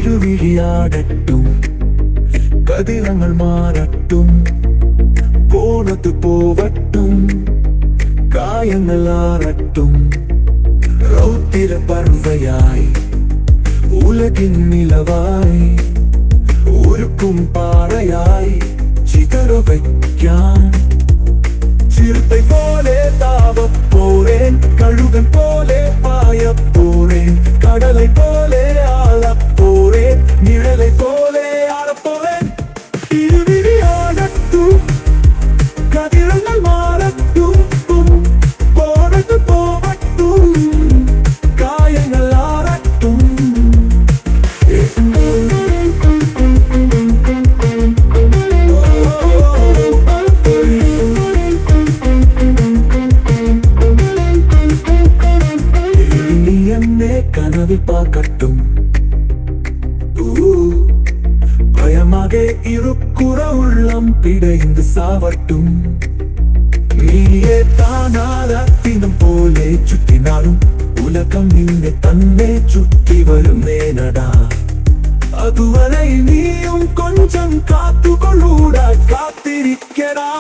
ഇരുവിഴിയാടട്ടും കതിരങ്ങൾ മാറട്ടും പോണത് പോവട്ടും കായങ്ങൾ ആറട്ടും രൗദ്ര പർവയായി ഉലകിൻ നിലവായി ഒരുക്കും പാറയായി ചിതറു വയ്ക്കാൻ ചിരുத்தை പോലെ താവപ്പോരേൻ കഴുകൻ പോലെ പായപ്പോരേൻ കടலை പോലെ ആളപ്പോരേൻ നിഴலை പോലെ ആടപ്പോരേൻ ഇരുവിഴിയാടട്ടും കതിരങ്ങൾ മാറട്ടും പോണത് പോവട്ടും കായങ്ങൾ ആറട്ടും கனவில் பார்க்கட்டும் பயமாக இருக்குற உள்ளம் பிடைந்து சாவட்டும் நீயே தானால தினம் போலே சுற்றினாலும் உலகம் நின்று தன்னை சுற்றி வரும் நேனடா அதுவரை நீயும் கொஞ்சம் காத்துக்கொள்ளூடா காத்திருக்கிறா